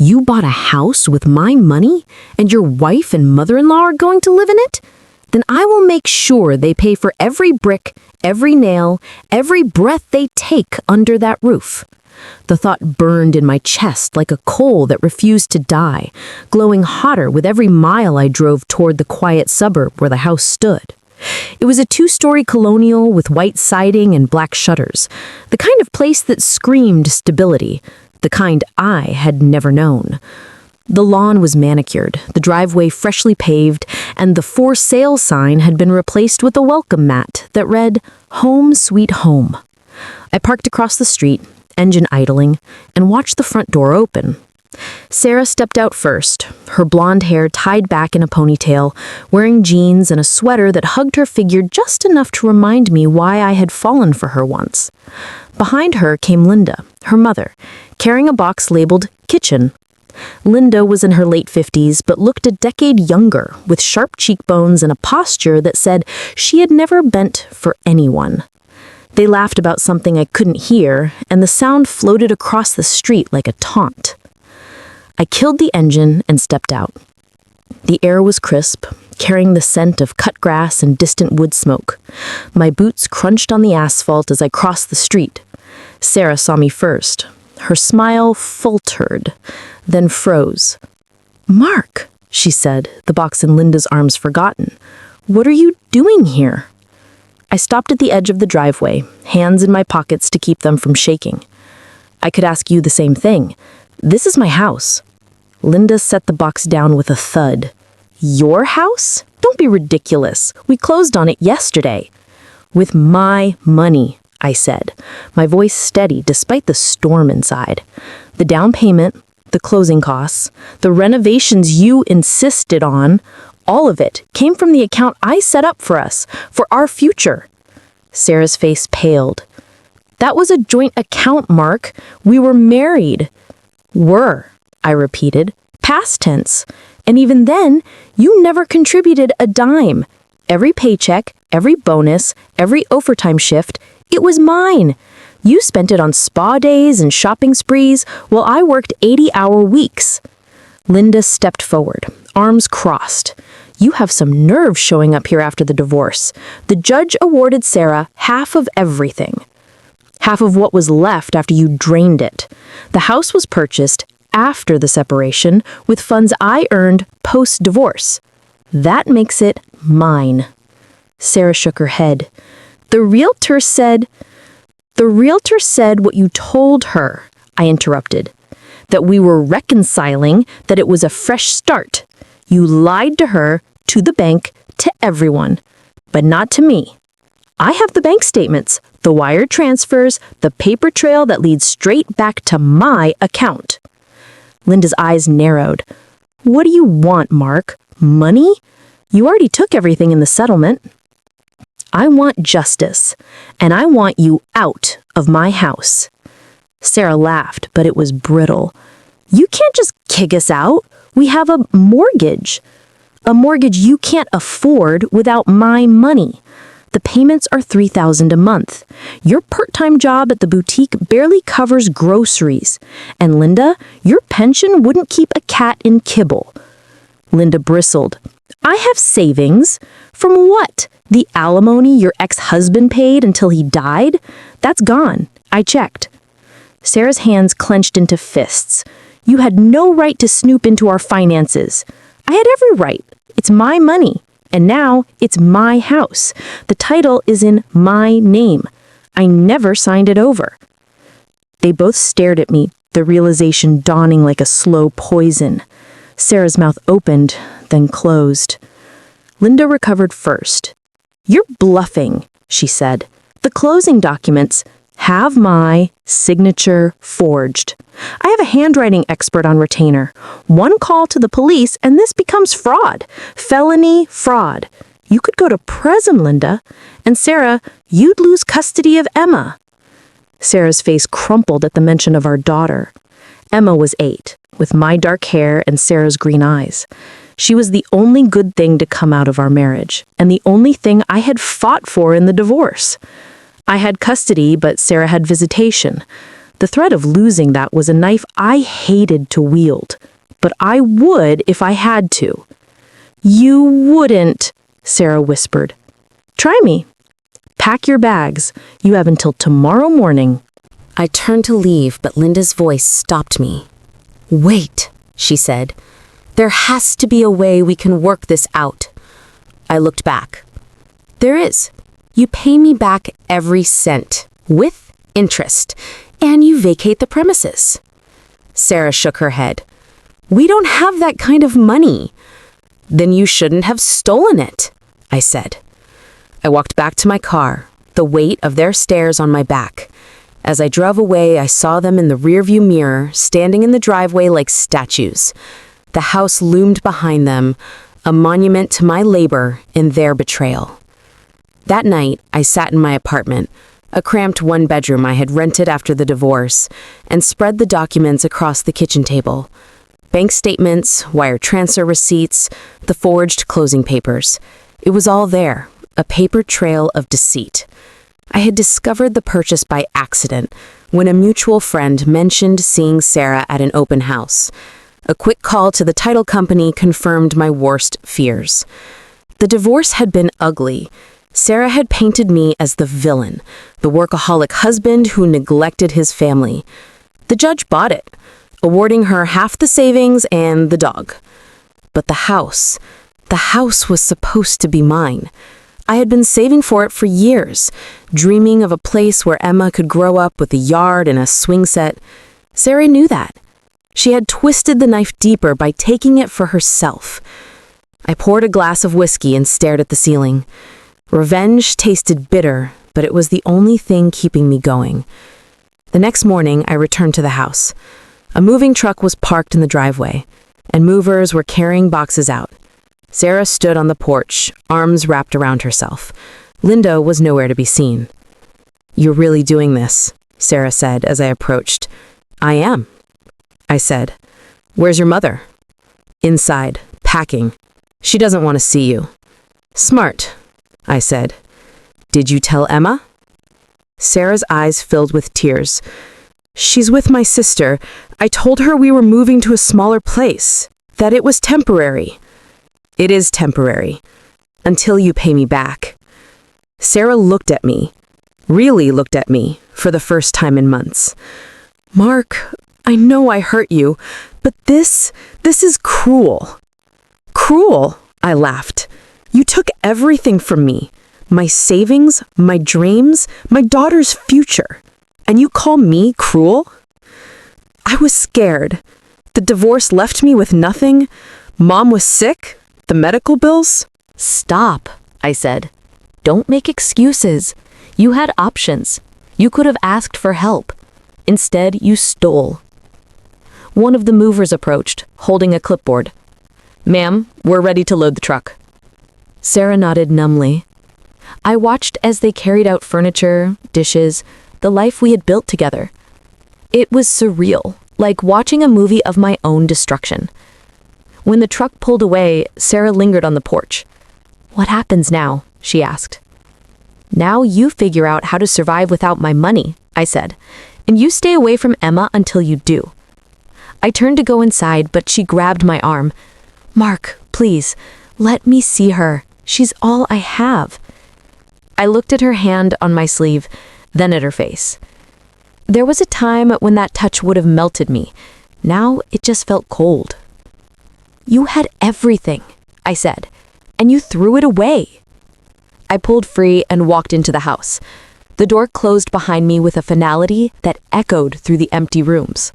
You bought a house with my money, and your wife and mother-in-law are going to live in it? Then I will make sure they pay for every brick, every nail, every breath they take under that roof. The thought burned in my chest like a coal that refused to die, glowing hotter with every mile I drove toward the quiet suburb where the house stood. It was a 2-story colonial with white siding and black shutters, the kind of place that screamed stability, the kind I had never known. The lawn was manicured, the driveway freshly paved, and the for sale sign had been replaced with a welcome mat that read, "Home Sweet Home." I parked across the street, engine idling, and watched the front door open. Sarah stepped out first, her blonde hair tied back in a ponytail, wearing jeans and a sweater that hugged her figure just enough to remind me why I had fallen for her once. Behind her came Linda, her mother, carrying a box labeled "Kitchen." Linda was in her late 50s but looked a decade younger, with sharp cheekbones and a posture that said she had never bent for anyone. They laughed about something I couldn't hear, and the sound floated across the street like a taunt. I killed the engine and stepped out. The air was crisp, carrying the scent of cut grass and distant wood smoke. My boots crunched on the asphalt as I crossed the street. Sarah saw me first. Her smile faltered, then froze. "Mark," she said, the box in Linda's arms forgotten. "What are you doing here?" I stopped at the edge of the driveway, hands in my pockets to keep them from shaking. "I could ask you the same thing. This is my house." Linda set the box down with a thud. "Your house? Don't be ridiculous. We closed on it yesterday." "With my money," I said, my voice steady despite the storm inside. "The down payment, the closing costs, the renovations you insisted on, all of it came from the account I set up for us, for our future." Sarah's face paled. "That was a joint account, Mark. We were married." "Were," I repeated, past tense. "And even then, you never contributed a dime. Every paycheck, every bonus, every overtime shift, it was mine. You spent it on spa days and shopping sprees while I worked 80-hour weeks." Linda stepped forward, arms crossed. "You have some nerve showing up here after the divorce. The judge awarded Sarah half of everything. Half of what was left after you drained it. The house was purchased after the separation with funds I earned post-divorce. That makes it mine." Sarah shook her head. The realtor said what you told her," I interrupted. "That we were reconciling, that it was a fresh start. You lied to her, to the bank, to everyone, but not to me. I have the bank statements, the wire transfers, the paper trail that leads straight back to my account." Linda's eyes narrowed. "What do you want, Mark? Money? You already took everything in the settlement." "I want justice, and I want you out of my house." Sarah laughed, but it was brittle. "You can't just kick us out. We have a mortgage. A mortgage you can't afford without my money. The payments are $3,000 a month. Your part-time job at the boutique barely covers groceries. And Linda, your pension wouldn't keep a cat in kibble." Linda bristled. "I have savings. From what? The alimony your ex-husband paid until he died? That's gone. I checked." Sarah's hands clenched into fists. "You had no right to snoop into our finances." "I had every right. It's my money. And now it's my house. The title is in my name. I never signed it over." They both stared at me, the realization dawning like a slow poison. Sarah's mouth opened, then closed. Linda recovered first. "You're bluffing," she said. "The closing documents have my signature forged. I have a handwriting expert on retainer. One call to the police and this becomes fraud. Felony fraud. You could go to prison, Linda. And Sarah, you'd lose custody of Emma." Sarah's face crumpled at the mention of our daughter. Emma was 8, with my dark hair and Sarah's green eyes. She was the only good thing to come out of our marriage, and the only thing I had fought for in the divorce. I had custody, but Sarah had visitation. The threat of losing that was a knife I hated to wield, but I would if I had to. You wouldn't, Sarah whispered. Try me. Pack your bags. You have until tomorrow morning. I turned to leave, but Linda's voice stopped me. Wait, she said. There has to be a way we can work this out. I looked back. There is. You pay me back every cent, with interest, and you vacate the premises. Sarah shook her head. We don't have that kind of money. Then you shouldn't have stolen it, I said. I walked back to my car, the weight of their stares on my back. As I drove away, I saw them in the rearview mirror, standing in the driveway like statues. The house loomed behind them, a monument to my labor in their betrayal. That night, I sat in my apartment, a cramped one-bedroom I had rented after the divorce, and spread the documents across the kitchen table. Bank statements, wire transfer receipts, the forged closing papers. It was all there, a paper trail of deceit. I had discovered the purchase by accident when a mutual friend mentioned seeing Sarah at an open house. A quick call to the title company confirmed my worst fears. The divorce had been ugly. Sarah had painted me as the villain, the workaholic husband who neglected his family. The judge bought it, awarding her half the savings and the dog. But the house was supposed to be mine. I had been saving for it for years, dreaming of a place where Emma could grow up with a yard and a swing set. Sarah knew that. She had twisted the knife deeper by taking it for herself. I poured a glass of whiskey and stared at the ceiling. Revenge tasted bitter, but it was the only thing keeping me going. The next morning, I returned to the house. A moving truck was parked in the driveway, and movers were carrying boxes out. Sarah stood on the porch, arms wrapped around herself. Linda was nowhere to be seen. You're really doing this, Sarah said as I approached. I am, I said. Where's your mother? Inside, packing. She doesn't want to see you. Smart, I said. Did you tell Emma? Sarah's eyes filled with tears. She's with my sister. I told her we were moving to a smaller place, that it was temporary. It is temporary, until you pay me back. Sarah looked at me, really looked at me, for the first time in months. Mark, I know I hurt you, but this is cruel. Cruel, I laughed. You took everything from me, my savings, my dreams, my daughter's future, and you call me cruel? I was scared. The divorce left me with nothing. Mom was sick. The medical bills? Stop, I said. Don't make excuses. You had options. You could have asked for help. Instead, you stole. One of the movers approached, holding a clipboard. Ma'am, we're ready to load the truck. Sarah nodded numbly. I watched as they carried out furniture, dishes, the life we had built together. It was surreal, like watching a movie of my own destruction. When the truck pulled away, Sarah lingered on the porch. What happens now? She asked. Now you figure out how to survive without my money, I said, and you stay away from Emma until you do. I turned to go inside, but she grabbed my arm. Mark, please, let me see her. She's all I have. I looked at her hand on my sleeve, then at her face. There was a time when that touch would have melted me. Now it just felt cold. You had everything, I said, and you threw it away. I pulled free and walked into the house. The door closed behind me with a finality that echoed through the empty rooms.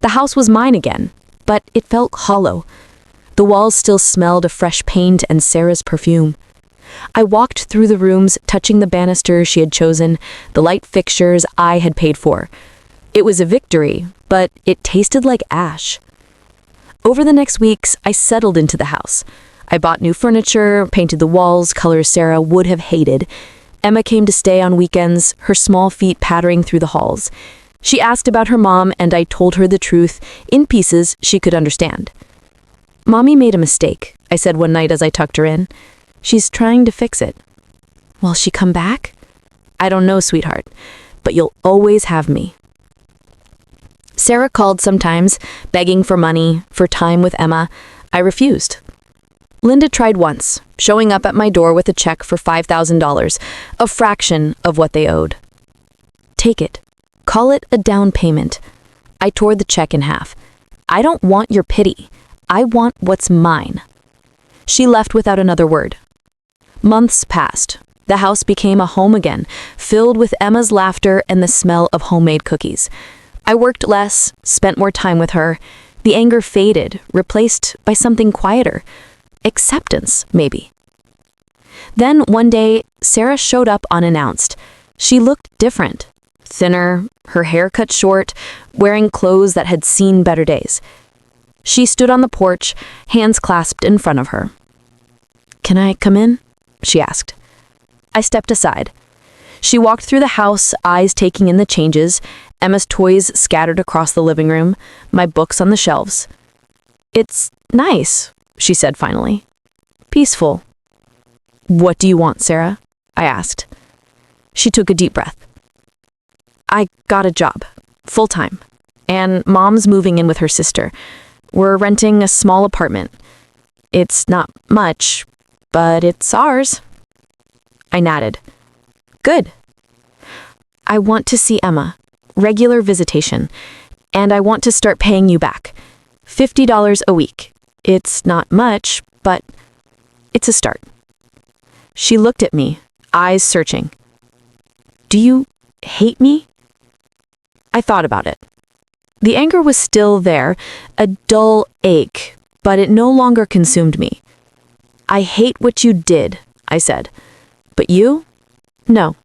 The house was mine again, but it felt hollow. The walls still smelled of fresh paint and Sarah's perfume. I walked through the rooms, touching the banisters she had chosen, the light fixtures I had paid for. It was a victory, but it tasted like ash. Over the next weeks, I settled into the house. I bought new furniture, painted the walls colors Sarah would have hated. Emma came to stay on weekends, her small feet pattering through the halls. She asked about her mom, and I told her the truth, in pieces she could understand. Mommy made a mistake, I said one night as I tucked her in. She's trying to fix it. Will she come back? I don't know, sweetheart, but you'll always have me. Sarah called sometimes, begging for money, for time with Emma. I refused. Linda tried once, showing up at my door with a check for $5,000, a fraction of what they owed. Take it. Call it a down payment. I tore the check in half. I don't want your pity. I want what's mine. She left without another word. Months passed. The house became a home again, filled with Emma's laughter and the smell of homemade cookies. I worked less, spent more time with her. The anger faded, replaced by something quieter. Acceptance, maybe. Then one day, Sarah showed up unannounced. She looked different. Thinner, her hair cut short, wearing clothes that had seen better days. She stood on the porch, hands clasped in front of her. "Can I come in?" she asked. I stepped aside. She walked through the house, eyes taking in the changes, Emma's toys scattered across the living room, my books on the shelves. "It's nice," she said finally. "Peaceful." "What do you want, Sarah?" I asked. She took a deep breath. "I got a job, full-time, and Mom's moving in with her sister. We're renting a small apartment. It's not much, but it's ours." I nodded. "Good." "I want to see Emma, regular visitation, and I want to start paying you back. $50 a week. It's not much, but it's a start." She looked at me, eyes searching. "Do you hate me?" I thought about it. The anger was still there, a dull ache, but it no longer consumed me. "I hate what you did," I said. "But you? No,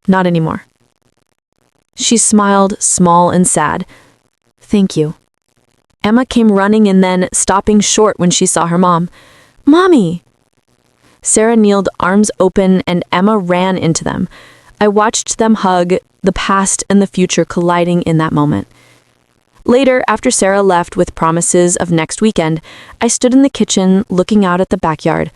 not anymore." She smiled, small and sad. "Thank you." Emma came running in then, stopping short when she saw her mom. "Mommy!" Sarah kneeled, arms open, and Emma ran into them. I watched them hug, the past and the future colliding in that moment. Later, after Sarah left with promises of next weekend, I stood in the kitchen looking out at the backyard.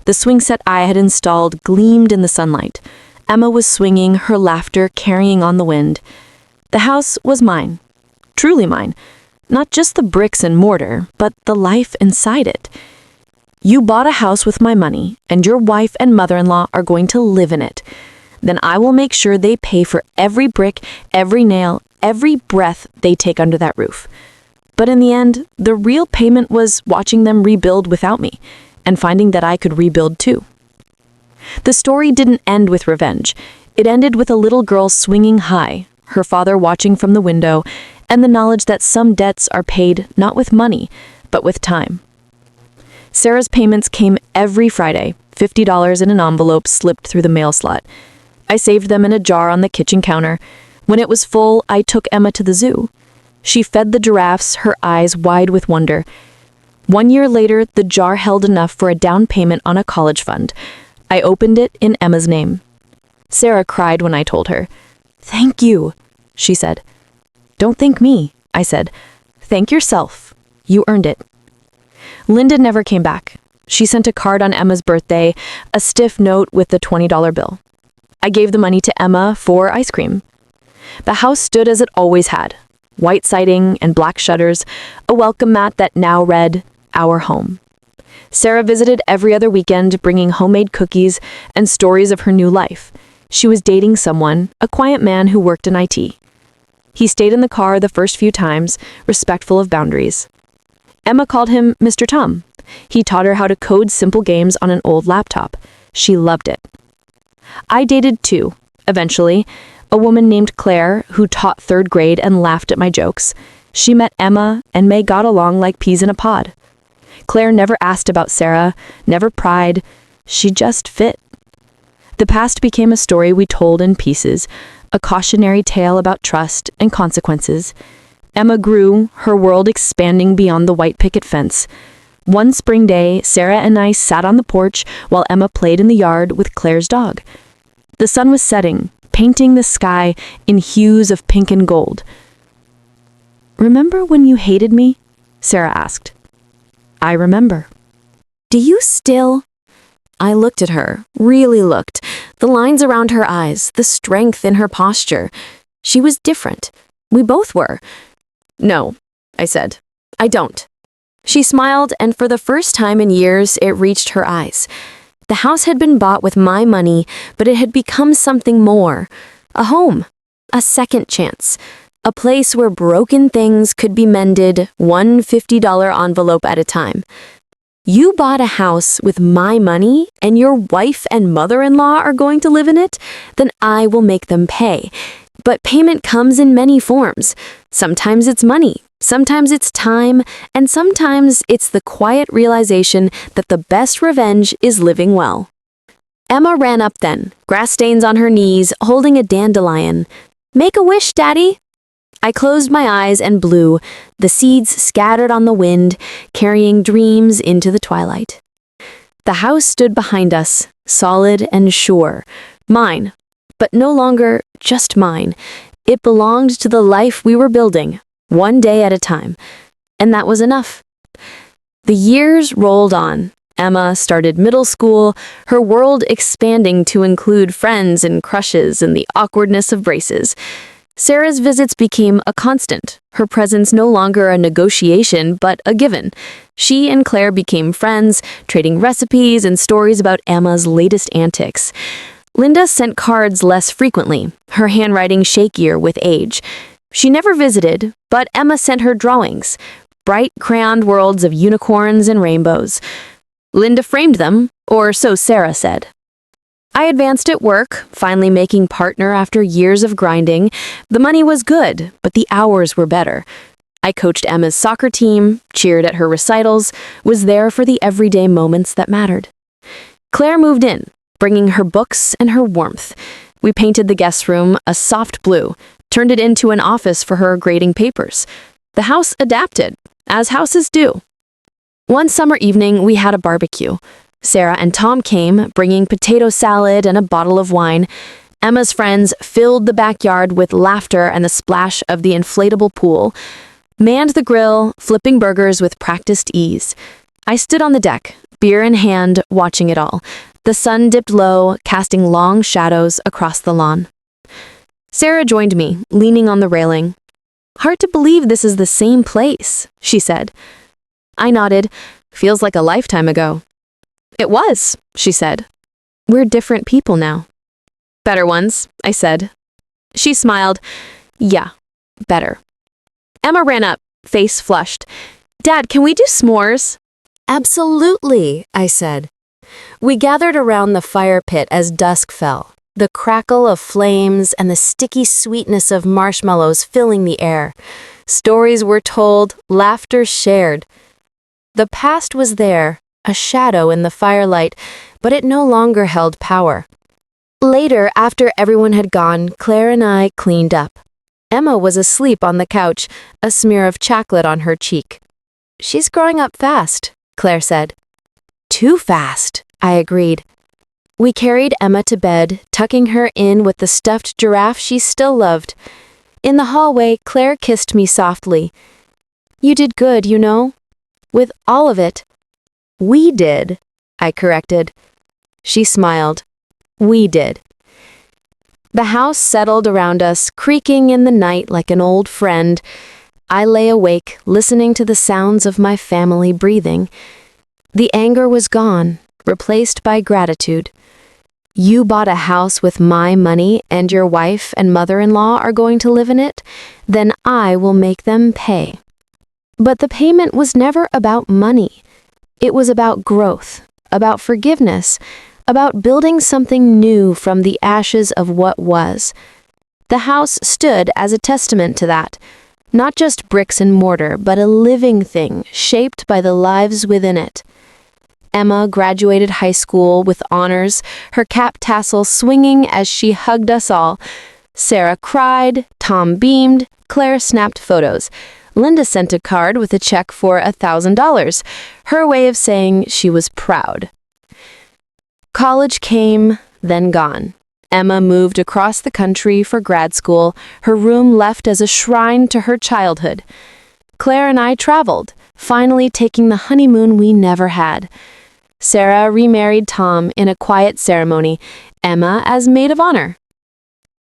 The swing set I had installed gleamed in the sunlight. Emma was swinging, her laughter carrying on the wind. The house was mine, truly mine. Not just the bricks and mortar, but the life inside it. "You bought a house with my money, and your wife and mother-in-law are going to live in it. Then I will make sure they pay for every brick, every nail, every breath they take under that roof." But in the end, the real payment was watching them rebuild without me, and finding that I could rebuild too. The story didn't end with revenge. It ended with a little girl swinging high, her father watching from the window, and the knowledge that some debts are paid not with money, but with time. Sarah's payments came every Friday, $50 in an envelope slipped through the mail slot. I saved them in a jar on the kitchen counter. When it was full, I took Emma to the zoo. She fed the giraffes, her eyes wide with wonder. 1 year later, the jar held enough for a down payment on a college fund. I opened it in Emma's name. Sarah cried when I told her. "Thank you," she said. "Don't thank me," I said. "Thank yourself. You earned it." Linda never came back. She sent a card on Emma's birthday, a stiff note with a $20 bill. I gave the money to Emma for ice cream. The house stood as it always had, white siding and black shutters, a welcome mat that now read, "Our Home." Sarah visited every other weekend, bringing homemade cookies and stories of her new life. She was dating someone, a quiet man who worked in IT. He stayed in the car the first few times, respectful of boundaries. Emma called him Mr. Tom. He taught her how to code simple games on an old laptop. She loved it. I dated too, eventually, a woman named Claire who taught 3rd grade and laughed at my jokes. She met Emma, and May got along like peas in a pod. Claire never asked about Sarah, never pried. She just fit. The past became a story we told in pieces, a cautionary tale about trust and consequences. Emma grew, her world expanding beyond the white picket fence. One spring day, Sarah and I sat on the porch while Emma played in the yard with Claire's dog. The sun was setting, painting the sky in hues of pink and gold. "Remember when you hated me?" Sarah asked. "I remember." "Do you still?" I looked at her, really looked, the lines around her eyes, the strength in her posture. She was different. We both were. No, I said. I don't. She smiled, and for the first time in years, it reached her eyes. The house had been bought with my money, but it had become something more. A home. A second chance. A place where broken things could be mended, one $50 envelope at a time. You bought a house with my money, and your wife and mother-in-law are going to live in it? Then I will make them pay. But payment comes in many forms. Sometimes it's money, sometimes it's time, and sometimes it's the quiet realization that the best revenge is living well. Emma ran up then, grass stains on her knees, holding a dandelion. "Make a wish, Daddy." I closed my eyes and blew, the seeds scattered on the wind, carrying dreams into the twilight. The house stood behind us, solid and sure. Mine, but no longer just mine. It belonged to the life we were building, one day at a time. And that was enough. The years rolled on. Emma started middle school, her world expanding to include friends and crushes and the awkwardness of braces. Sarah's visits became a constant, her presence no longer a negotiation but a given. She and Claire became friends, trading recipes and stories about Emma's latest antics. Linda sent cards less frequently, her handwriting shakier with age. She never visited, but Emma sent her drawings, bright crayoned worlds of unicorns and rainbows. Linda framed them, or so Sarah said. I advanced at work, finally making partner after years of grinding. The money was good, but the hours were better. I coached Emma's soccer team, cheered at her recitals, was there for the everyday moments that mattered. Claire moved in, bringing her books and her warmth. We painted the guest room a soft blue, turned it into an office for her grading papers. The house adapted, as houses do. One summer evening, we had a barbecue. Sarah and Tom came, bringing potato salad and a bottle of wine. Emma's friends filled the backyard with laughter and the splash of the inflatable pool, manned the grill, flipping burgers with practiced ease. I stood on the deck, beer in hand, watching it all. The sun dipped low, casting long shadows across the lawn. Sarah joined me, leaning on the railing. "Hard to believe this is the same place," she said. I nodded. "Feels like a lifetime ago." "It was," she said. "We're different people now." "Better ones," I said. She smiled. "Yeah, better." Emma ran up, face flushed. "Dad, can we do s'mores?" "Absolutely," I said. We gathered around the fire pit as dusk fell, the crackle of flames and the sticky sweetness of marshmallows filling the air. Stories were told, laughter shared. The past was there, a shadow in the firelight, but it no longer held power. Later, after everyone had gone, Claire and I cleaned up. Emma was asleep on the couch, a smear of chocolate on her cheek. "She's growing up fast," Claire said. "Too fast," I agreed. We carried Emma to bed, tucking her in with the stuffed giraffe she still loved. In the hallway, Claire kissed me softly. "You did good, you know. With all of it." "We did," I corrected. She smiled. "We did." The house settled around us, creaking in the night like an old friend. I lay awake, listening to the sounds of my family breathing. The anger was gone, replaced by gratitude. You bought a house with my money and your wife and mother-in-law are going to live in it? Then I will make them pay. But the payment was never about money. It was about growth, about forgiveness, about building something new from the ashes of what was. The house stood as a testament to that. Not just bricks and mortar, but a living thing shaped by the lives within it. Emma graduated high school with honors, her cap tassel swinging as she hugged us all. Sarah cried, Tom beamed, Claire snapped photos. Linda sent a card with a check for $1,000, her way of saying she was proud. College came, then gone. Emma moved across the country for grad school, her room left as a shrine to her childhood. Claire and I traveled, finally taking the honeymoon we never had. Sarah remarried Tom in a quiet ceremony, Emma as maid of honor.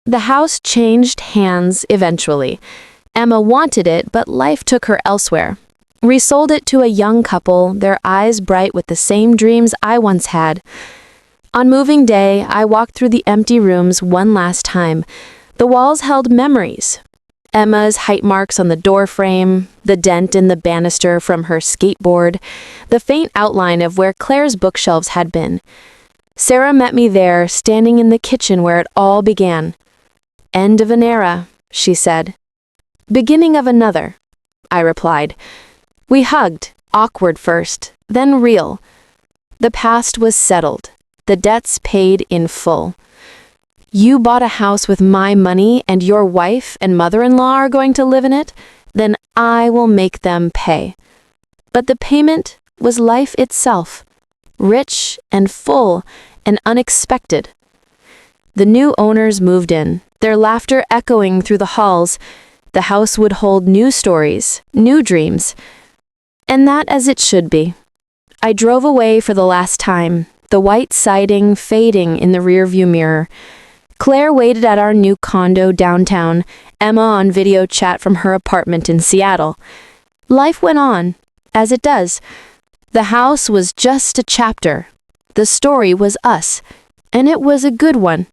The house changed hands eventually. Emma wanted it, but life took her elsewhere. Resold it to a young couple, their eyes bright with the same dreams I once had. On moving day, I walked through the empty rooms one last time. The walls held memories. Emma's height marks on the door frame, the dent in the banister from her skateboard, the faint outline of where Claire's bookshelves had been. Sarah met me there, standing in the kitchen where it all began. "End of an era," she said. "Beginning of another," I replied. We hugged, awkward first, then real. The past was settled, the debts paid in full. You bought a house with my money and your wife and mother-in-law are going to live in it? Then I will make them pay. But the payment was life itself, rich and full and unexpected. The new owners moved in, their laughter echoing through the halls. The house would hold new stories, new dreams. And that as it should be. I drove away for the last time, the white siding fading in the rearview mirror. Claire waited at our new condo downtown, Emma on video chat from her apartment in Seattle. Life went on, as it does. The house was just a chapter. The story was us, and it was a good one.